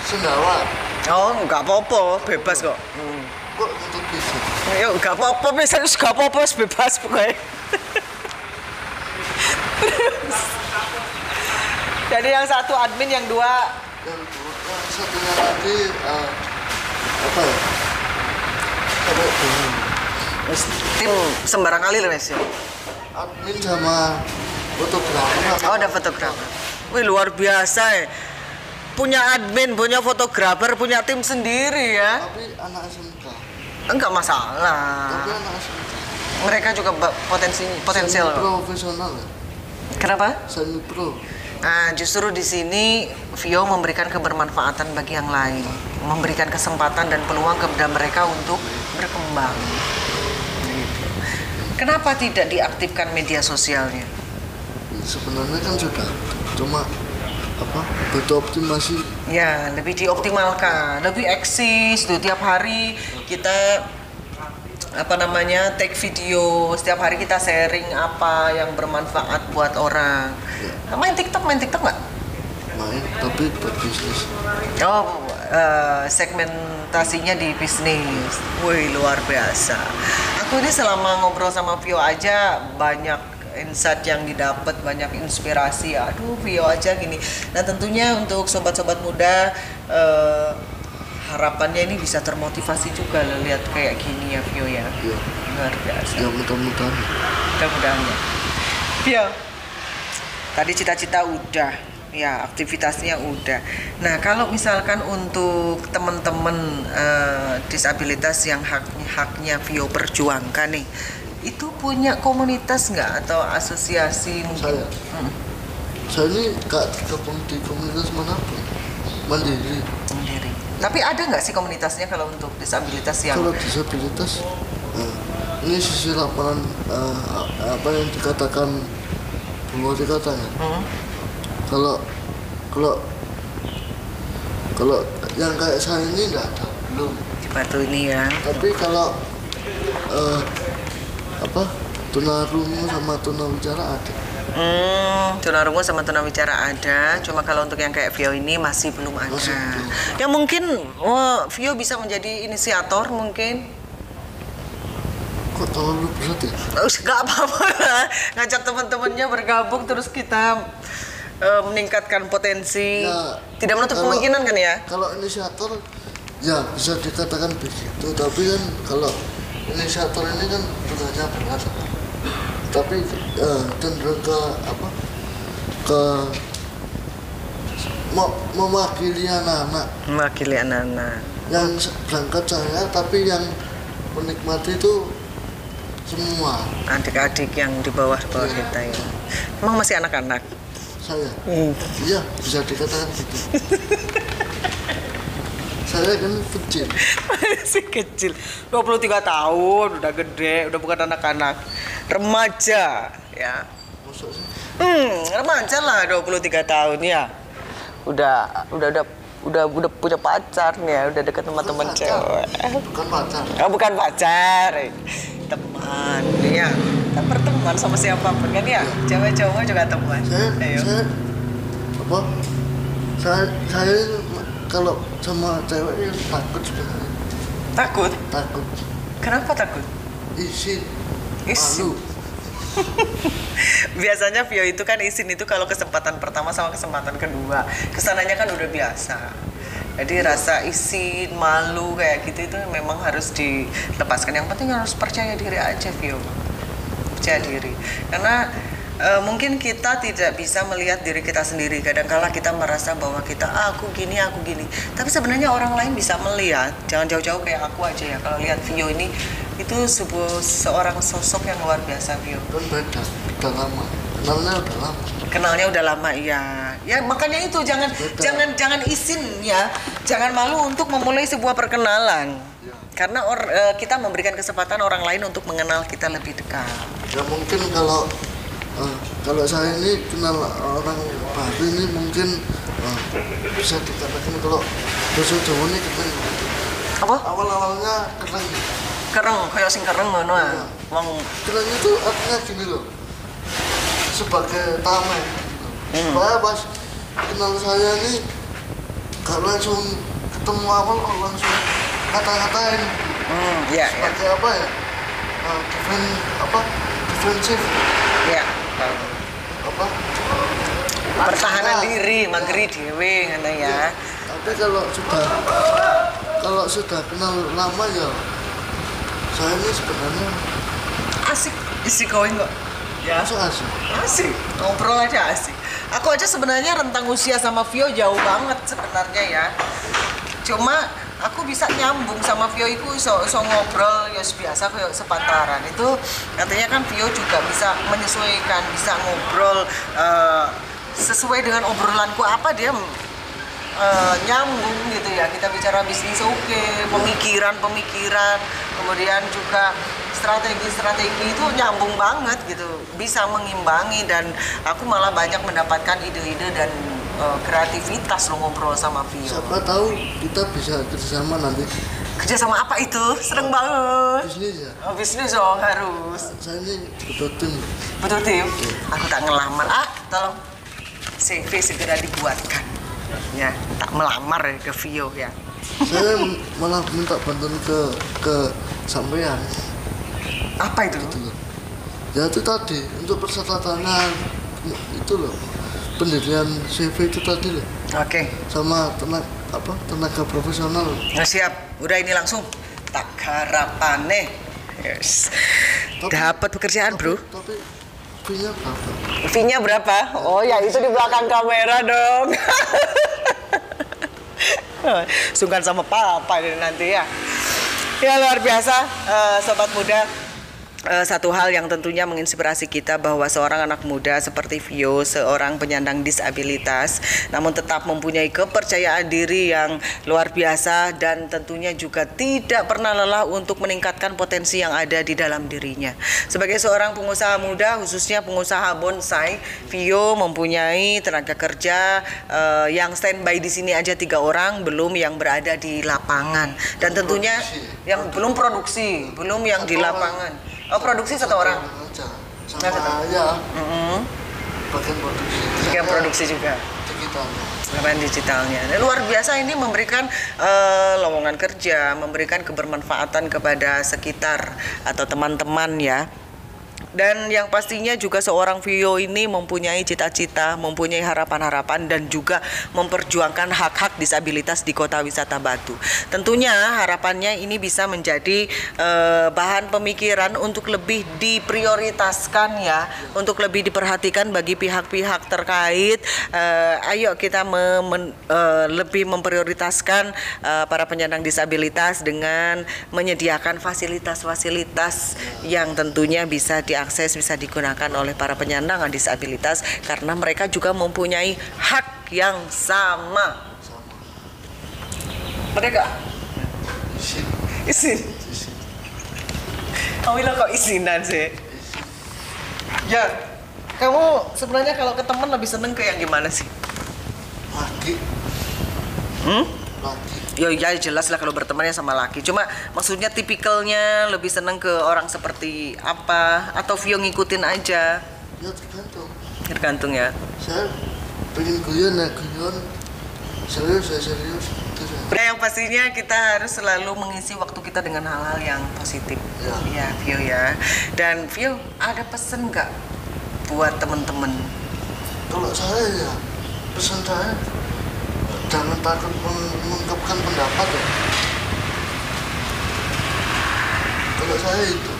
Sendawa.
Oh, nggak apa-apa, bebas kok.
Kok untuk bisa?
Ya nggak apa-apa, misalnya nggak apa-apa, bebas pokoknya. Jadi yang satu admin, yang dua.
Yang satunya lagi apa ya?
Tim sembarang kali Res ya.
Admin sama fotografer.
Oh, ada fotografer. Wih, luar biasa ya. Punya admin, punya fotografer, punya tim sendiri ya.
Tapi anak SMK.
Enggak masalah.
Tapi anak SMK.
Mereka juga potensial.
Profesional ya.
Kenapa?
Semi pro.
Nah, justru di sini Vio memberikan kebermanfaatan bagi yang lain, memberikan kesempatan dan peluang kepada mereka untuk berkembang. Gitu. Kenapa tidak diaktifkan media sosialnya?
Sebenarnya kan sudah, cuma butuh optimasi.
Ya, lebih dioptimalkan, lebih eksis tuh tiap hari kita take video, setiap hari kita sharing apa yang bermanfaat buat orang. Ya. Main TikTok nggak?
Main, tapi buat bisnis.
Oh, segmentasinya di bisnis. Wih, luar biasa. Aku ini selama ngobrol sama Vio aja banyak insight yang didapat, banyak inspirasi. Aduh, Vio aja gini. Nah, tentunya untuk sobat-sobat muda, harapannya ini bisa termotivasi juga loh, lihat kayak gini ya Vio ya.
Iya.
Luar biasa.
Ya mudah-mudahan.
Mudah-mudahan ya. Vio, tadi cita-cita udah, ya aktivitasnya udah. Nah, kalau misalkan untuk teman-teman disabilitas yang haknya Vio perjuangkan nih, itu punya komunitas nggak atau asosiasi mungkin?
Saya ini gak tergabung di komunitas manapun, mandiri.
Tapi ada nggak sih komunitasnya kalau untuk disabilitas yang?
Kalau disabilitas, ini sisi laporan apa yang dikatakan Bu Wali katanya. Kalau yang kayak saya ini nggak ada, belum.
Di Batu ini ya.
Tapi kalau tunarungu sama tunawicara ada.
Tunarungu sama tunawicara ada, cuma kalau untuk yang kayak Vio ini masih belum ada. Ya mungkin Vio bisa menjadi inisiator mungkin.
Kok terlalu berat ya?
Gak apa-apa lah, ngajak teman-temannya bergabung terus kita meningkatkan potensi. Ya, tidak menutup kemungkinan kan ya?
Kalau inisiator ya bisa dikatakan begitu, tapi kan kalau inisiator ini kan tugasnya berat. Tapi cenderung ke mewakili anak-anak.
Mewakili anak-anak.
Yang berangkat saya, tapi yang menikmati itu semua.
Adik-adik yang di bawah kita ya. Emang masih anak-anak?
Saya? Iya, bisa dikatakan gitu. Saya kan kecil.
Masih kecil. 23 tahun, udah gede, udah bukan anak-anak. Remaja, ya.
Maksud sih?
Remaja lah 23 tahun ya. Udah punya pacar nih ya, udah deket sama teman cewek.
Bukan pacar.
Oh, bukan pacar. Teman, ya. Kita berteman sama siapapun kan ya. Cewek cowok juga teman.
Saya kalau sama cewek yang takut sebenarnya.
Takut?
Takut.
Kenapa takut?
Isin.
Malu. Biasanya Vio itu kan izin itu kalau kesempatan pertama sama kesempatan kedua. Kesananya kan udah biasa. Jadi rasa izin, malu kayak gitu itu memang harus dilepaskan. Yang penting harus percaya diri aja Vio. Percaya diri. Karena mungkin kita tidak bisa melihat diri kita sendiri. Kadangkala kita merasa bahwa kita aku gini. Tapi sebenarnya orang lain bisa melihat. Jangan jauh-jauh kayak aku aja ya. Kalau lihat Vio ini itu seorang sosok yang luar biasa Vio.
Kan beda, udah lama. Kenalnya udah lama,
iya. Ya makanya itu jangan izin ya. Jangan malu untuk memulai sebuah perkenalan. Ya. Karena kita memberikan kesempatan orang lain untuk mengenal kita lebih dekat.
Ya mungkin kalau saya ini kenal orang baru ini mungkin bisa dikatakan kalau bahasa Jawa ini keren.
Apa?
Awal-awalnya keren.
Kereng, kayak sing kereng ngono ah. Wong
keren itu artinya gini loh. Sebagai tamu. Supaya pas kenal saya ini gak langsung ketemu awal langsung kata-katain.
Iya,
sebagai apa ya? Defensif.
Iya.
Apa?
Pertahanan diri, mageri dhewe ngono ya.
Tapi kalau sudah kenal lama ya saya ini sebenarnya
asik, isi going kok. Ya. Asik. Ngobrol aja asik. Aku aja sebenarnya rentang usia sama Vio jauh banget sebenarnya ya. Cuma aku bisa nyambung sama Vio itu so ngobrol ya biasa kayak sepantaran. Itu artinya kan Vio juga bisa menyesuaikan, bisa ngobrol sesuai dengan obrolanku apa dia nyambung gitu ya. Kita bicara bisnis pemikiran, kemudian juga strategi itu nyambung banget gitu, bisa mengimbangi dan aku malah banyak mendapatkan ide-ide dan kreativitas lo ngobrol sama Vio.
Siapa tahu kita bisa kerjasama nanti.
Kerjasama apa itu? Seneng banget.
Bisnis ya?
Oh, bisnis dong harus.
Saya ini butuh tim.
Butuh tim? Aku tak ngelamar. Tolong CV segera dibuatkan. Ya, tak melamar ke Vio ya.
Saya malah minta bantuan ke sampean.
Apa itu?
Gitu loh. Ya itu tadi untuk persyaratannya itu loh, pendirian CV itu tadi loh.
Oke.
Sama tenaga profesional.
Nah, siap. Udah ini langsung tak garapane. Yes. Dapat pekerjaan bro.
Tapi fee-nya berapa?
Fee-nya berapa? Oh ya itu di belakang kamera dong. Sungkan sama papa ini nanti ya. Ya luar biasa sobat muda. Satu hal yang tentunya menginspirasi kita bahwa seorang anak muda seperti Vio, seorang penyandang disabilitas, namun tetap mempunyai kepercayaan diri yang luar biasa dan tentunya juga tidak pernah lelah untuk meningkatkan potensi yang ada di dalam dirinya. Sebagai seorang pengusaha muda, khususnya pengusaha bonsai, Vio mempunyai tenaga kerja yang standby di sini aja 3 orang, belum yang berada di lapangan dan tentunya yang belum produksi, belum yang di lapangan. Oh produksi 1 orang?
Sama ya. Bagian produksi
juga.
Digitalnya.
Luar biasa ini memberikan lowongan kerja, memberikan kebermanfaatan kepada sekitar atau teman-teman ya. Dan yang pastinya juga seorang Vio ini mempunyai cita-cita, mempunyai harapan-harapan dan juga memperjuangkan hak-hak disabilitas di Kota Wisata Batu. Tentunya harapannya ini bisa menjadi bahan pemikiran untuk lebih diprioritaskan ya, untuk lebih diperhatikan bagi pihak-pihak terkait. Ayo kita lebih memprioritaskan para penyandang disabilitas dengan menyediakan fasilitas-fasilitas yang tentunya bisa diakses, bisa digunakan oleh para penyandang disabilitas karena mereka juga mempunyai hak yang sama. Ada gak? Isin. Kamu bilang kok isinan sih? Ya, kamu sebenarnya kalau ke teman lebih seneng ke yang gimana sih?
Laki. Laki.
Ya jelas lah kalau bertemannya sama laki. Cuma maksudnya tipikalnya lebih seneng ke orang seperti apa? Atau Vio ngikutin aja?
Ya tergantung.
Tergantung ya.
Saya pengen guyon ya guyon. Serius ya serius.
Nah, yang pastinya kita harus selalu mengisi waktu kita dengan hal-hal yang positif. Ya, Vio ya. Dan Vio, ada pesen nggak buat temen-temen?
Kalau saya ya, pesan saya jangan takut mengungkapkan pendapat ya. Kalau saya itu,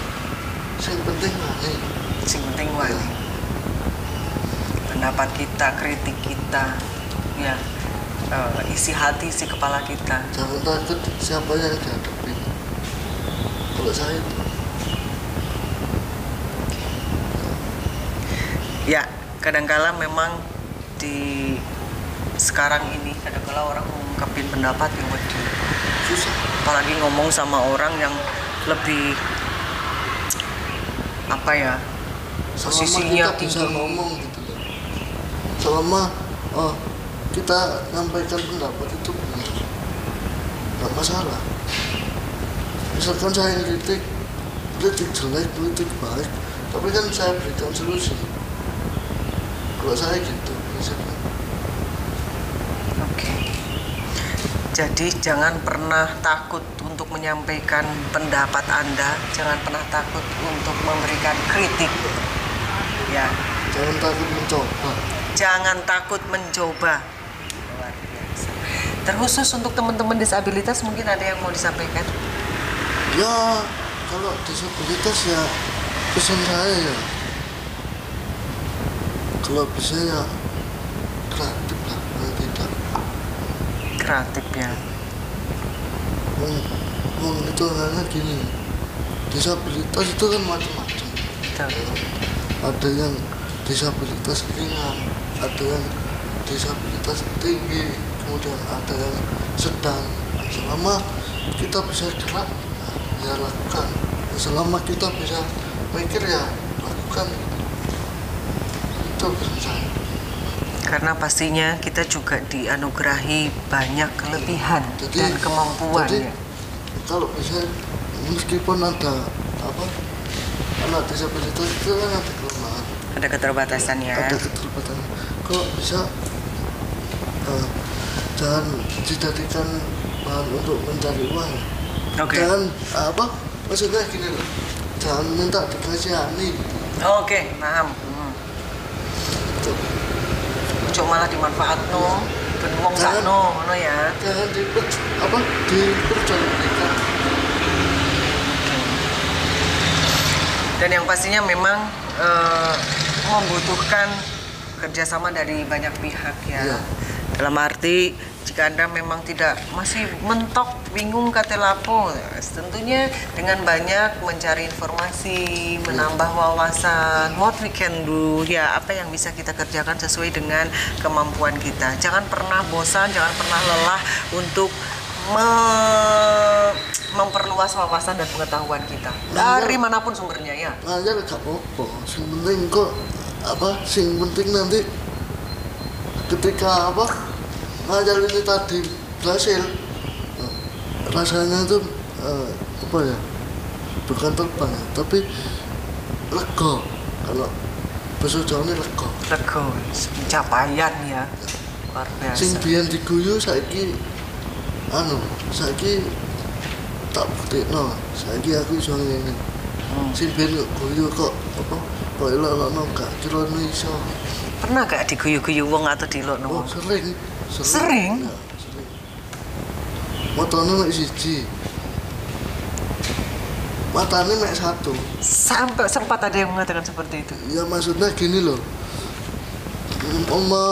yang penting wani.
Yang penting wani. Pendapat kita, kritik kita, ya. Isi hati, isi kepala kita.
Jangan takut siapa yang dihadapi. Kalau saya itu.
Ya, kadangkala memang di sekarang ini kadangkala orang mengungkapin pendapat yang
susah.
Apalagi ngomong sama orang yang lebih apa ya? Posisinya
kita bisa ngomong gitu loh. Selama kita nyampaikan pendapat itu benar, nggak masalah. Misalkan saya kritik jelek, kritik baik, tapi kan saya berikan solusi. Kalau saya gitu prinsipnya.
Oke. Jadi jangan pernah takut untuk menyampaikan pendapat Anda, jangan pernah takut untuk memberikan kritik. Ya.
Jangan takut mencoba.
Jangan takut mencoba. Luar biasa. Terkhusus untuk teman-teman disabilitas mungkin ada yang mau disampaikan?
Ya, kalau disabilitas ya pesan saya ya. Kalau bisa ya kreatif lah, tidak.
Kreatif ya.
Itu hanya gini. Disabilitas itu kan macam-macam. Ada yang disabilitas ringan, ada yang disabilitas tinggi, kemudian ada yang sedang. Selama kita bisa gerak, ya lakukan. Selama kita bisa mikir ya lakukan. Itu pesan saya.
Karena pastinya kita juga dianugerahi banyak kelebihan dan kemampuan.
Jadi,
ya.
Kalau bisa meskipun ada anak disabilitas itu kan ada kelemahan.
Ada keterbatasan ya.
Ada keterbatasan. Kalau bisa jangan dijadikan bahan untuk mencari uang.
Okay.
Jangan maksudnya gini loh. Jangan minta dikasihani.
Oke, paham. Cuma malah dimanfaatno, ben wong sakno ngono ya.
Jangan diperjualbelikan.
Dan yang pastinya memang membutuhkan kerjasama dari banyak pihak ya. Dalam arti jika Anda memang masih mentok, bingung kate lapo, tentunya dengan banyak mencari informasi, menambah wawasan, what we can do, ya apa yang bisa kita kerjakan sesuai dengan kemampuan kita. Jangan pernah bosan, jangan pernah lelah untuk memperluas wawasan dan pengetahuan kita dari manapun sumbernya ya.
Ngajar gak apa-apa, sing penting sing penting nanti ketika ngajar ini tadi berhasil, rasanya itu bukan terbang tapi lega. Kalau bahasa Jawa ini lega,
pencapaian ya luar biasa.
Sing biyen diguyu saiki tak buktikno, saiki aku iso ngene. Sing biyen guyu kok elok-elokno gak kira iso.
Pernah gak diguyu-guyu wong atau dilokno wong?
Sering? Ya, sering. Motone mek siji. Matanya mek satu.
Sampai sempat ada yang mengatakan seperti itu.
Ya maksudnya gini loh.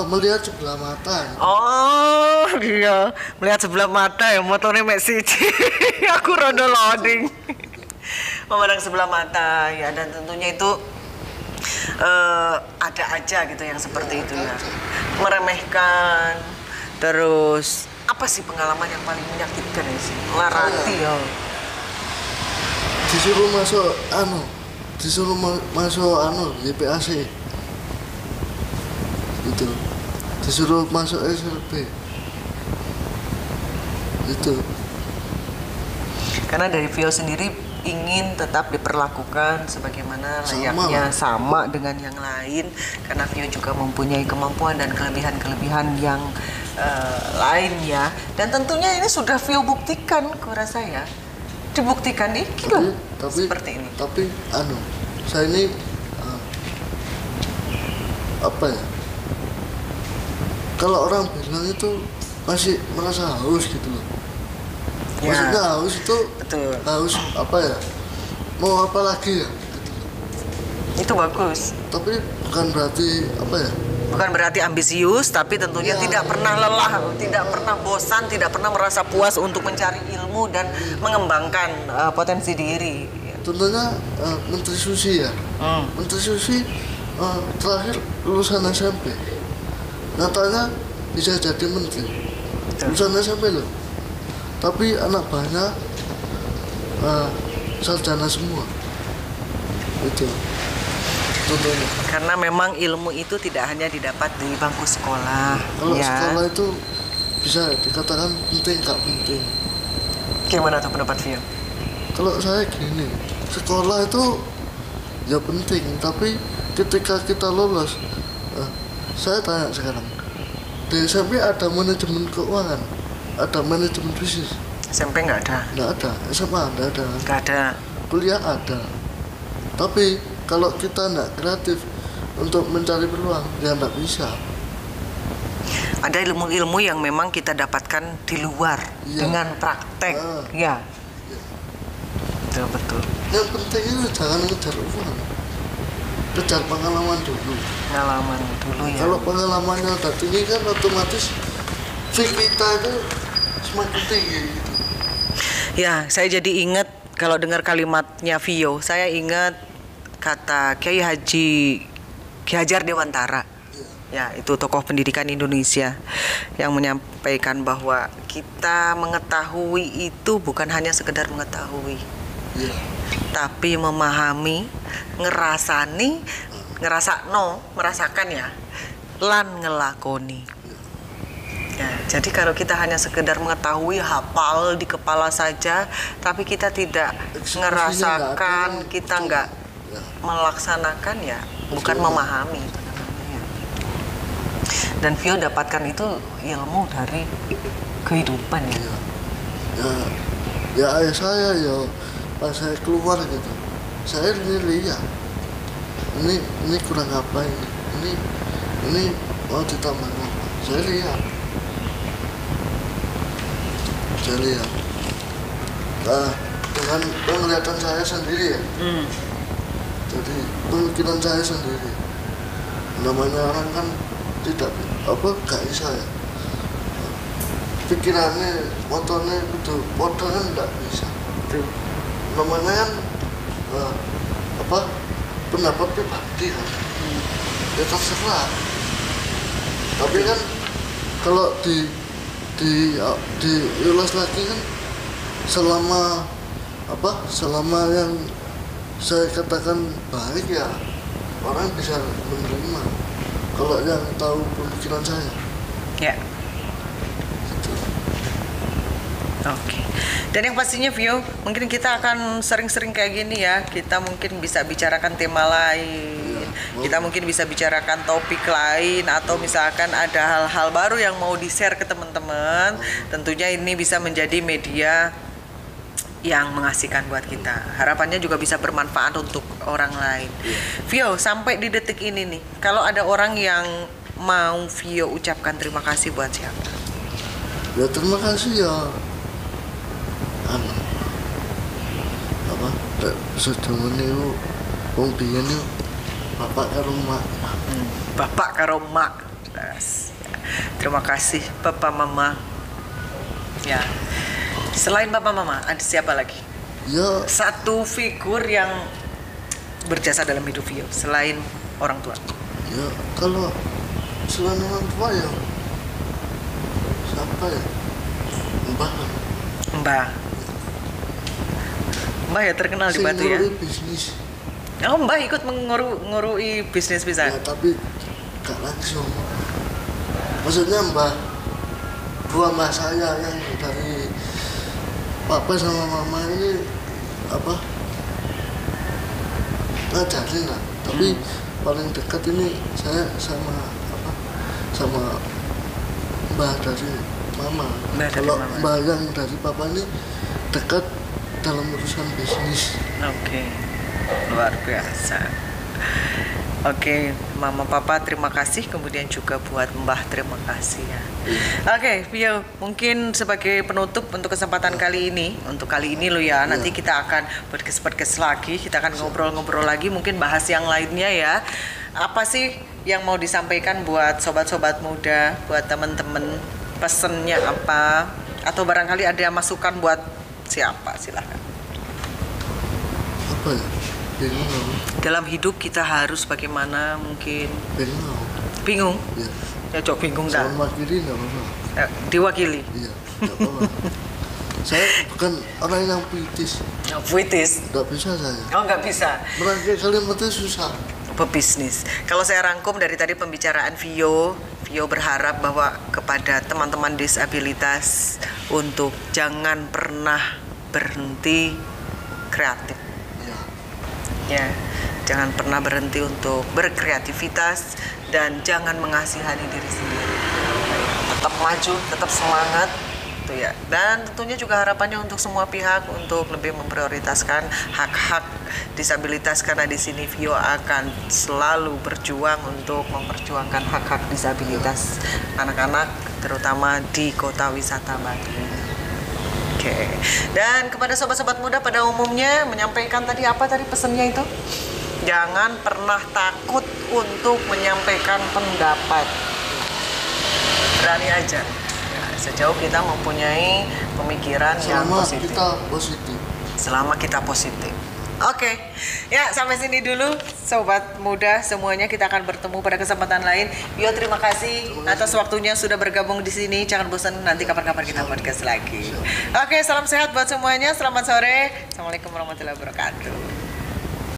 Melihat sebelah mata.
Oh iya, melihat sebelah mata ya, motornya mek siji. Aku rondo loading. Memandang sebelah mata ya, dan tentunya itu ada aja gitu yang seperti itu ya. Meremehkan. Terus apa Apa sih pengalaman yang paling menyakitkan ya sih? Larati ya.
Disuruh masuk YPAC. Itu. Disuruh masuk SLB. Itu.
Karena dari Vio sendiri ingin tetap diperlakukan sebagaimana layaknya sama dengan yang lain, karena Vio juga mempunyai kemampuan dan kelebihan-kelebihan yang lain ya, dan tentunya ini sudah Vio buktikan, kurasa ya, dibuktikan nih
tapi
seperti ini.
Tapi saya ini apa ya, kalau orang bilang itu masih merasa haus gitu loh. Maksudnya haus itu
betul.
Haus apa ya, mau apa lagi ya
itu bagus,
tapi bukan berarti apa ya,
bukan berarti ambisius, tapi tentunya tidak pernah lelah, tidak pernah bosan, tidak pernah merasa puas untuk mencari ilmu dan mengembangkan potensi diri.
Tentunya Menteri Susi ya, Menteri Susi terakhir lulusan SMP, nyatanya bisa jadi menteri. Lulusan SMP loh, tapi anak buahnya sarjana semua. Itu contohnya.
Karena memang ilmu itu tidak hanya didapat di bangku sekolah.
Kalau sekolah itu bisa dikatakan penting, nggak penting.
Gimana tuh pendapat Vio?
Kalau saya gini, sekolah itu ya penting, tapi ketika kita lolos, saya tanya sekarang, di SMP ada manajemen keuangan, ada manajemen bisnis.
SMP nggak ada.
Nggak ada. SMA ada.
Nggak ada.
Kuliah ada. Tapi kalau kita nggak kreatif untuk mencari peluang, ya nggak bisa.
Ada ilmu-ilmu yang memang kita dapatkan di luar dengan praktek. Ya. Betul.
Yang penting itu jangan ngejar uang, kejar pengalaman dulu.
Pengalaman dulu ya.
Kalau pengalamannya udah tinggi kan otomatis fee kita itu semakin tinggi gitu.
Ya, saya jadi ingat kalau dengar kalimatnya Vio, saya ingat kata Kiai Hajar Dewantara. Ya, itu tokoh pendidikan Indonesia yang menyampaikan bahwa kita mengetahui itu bukan hanya sekedar mengetahui, tapi memahami, merasakan ya, lan ngelakoni. Ya, jadi kalau kita hanya sekedar mengetahui, hafal di kepala saja, tapi kita tidak ngerasakan, kita nggak melaksanakan, ya bukan memahami. Dan Vio dapatkan itu ilmu dari kehidupan ya.
Ya ayah saya ya pas saya keluar gitu, saya lihat ini kurang apa ini mau ditambah apa, saya lihat dengan penglihatan saya sendiri ya. Jadi pemikiran saya sendiri, namanya orang kan tidak gak bisa ya, pikirannya motornya itu modal kan gak bisa. Namanya kan pendapat pribadi kan, ya terserah. Tapi kan kalau diulas lagi kan, selama yang saya katakan baik ya orang bisa menerima. Kalau yang tahu pemikiran saya.
Ya.
Gitu.
Oke. Dan yang pastinya Vio, mungkin kita akan sering-sering kayak gini ya. Kita mungkin bisa bicarakan tema lain. Kita mungkin bisa bicarakan topik lain, atau misalkan ada hal-hal baru yang mau di-share ke teman-teman. Tentunya ini bisa menjadi media yang mengasihkan buat kita. Harapannya juga bisa bermanfaat untuk orang lain. Vio, sampai di detik ini nih, kalau ada orang yang mau Vio ucapkan terima kasih buat siapa?
Ya terima kasih ya. Sejaman itu wong biyen itu bapak karo mak.
Bapak karo mak. Terima kasih Bapak Mama. Ya. Selain Bapak Mama, ada siapa lagi?
Ya.
Satu figur yang berjasa dalam hidup Vio selain orang tua.
Ya, kalau selain orang tua ya siapa ya?
Mbah. Mbah ya terkenal di Batu ya.
Bisnis.
Oh, Mbah ikut ngurui bisnis pisan.
Ya, tapi gak langsung. Maksudnya Mbah dua mas saya yang dari papa sama mama ini ngajarin lah. Tapi paling dekat ini saya sama Mbah dari mama. Kalau Mbah yang dari papa ini dekat dalam urusan bisnis.
Oke. Luar biasa. Oke, Mama Papa terima kasih, kemudian juga buat Mbah terima kasih ya. Oke, Vio, mungkin sebagai penutup untuk kesempatan kali ini, lo ya, nanti kita akan podcast lagi, kita akan ngobrol-ngobrol lagi, mungkin bahas yang lainnya ya. Apa sih yang mau disampaikan buat sobat-sobat muda, buat temen-temen, pesennya apa? Atau barangkali ada masukan buat siapa, silahkan.
Apa ya? Bingung.
Dalam hidup kita harus bagaimana mungkin? Bingung?
Iya.
Ya coba bingung dah.
Saya wakili nggak apa-apa.
Diwakili?
Iya, nggak apa-apa. Saya bukan orang yang puitis.
Puitis?
Nggak bisa saya.
Oh nggak bisa?
Merangkai kalimatnya susah.
Pebisnis. Kalau saya rangkum dari tadi pembicaraan Vio berharap bahwa kepada teman-teman disabilitas untuk jangan pernah berhenti kreatif. Ya, jangan pernah berhenti untuk berkreativitas dan jangan mengasihani diri sendiri. Tetap maju, tetap semangat, gitu ya. Dan tentunya juga harapannya untuk semua pihak untuk lebih memprioritaskan hak-hak disabilitas karena di sini Vio akan selalu berjuang untuk memperjuangkan hak-hak disabilitas anak-anak terutama di Kota Wisata Batu. Oke. Dan kepada sobat-sobat muda pada umumnya menyampaikan tadi apa tadi pesannya itu? Jangan pernah takut untuk menyampaikan pendapat. Berani aja. Ya, sejauh kita mempunyai pemikiran yang positif. Selama kita positif. Oke, ya sampai sini dulu sobat muda semuanya, kita akan bertemu pada kesempatan lain. Vio terima kasih atas waktunya sudah bergabung di sini. Jangan bosan, nanti kapan-kapan kita podcast lagi. Oke, salam sehat buat semuanya. Selamat sore. Assalamualaikum warahmatullahi wabarakatuh.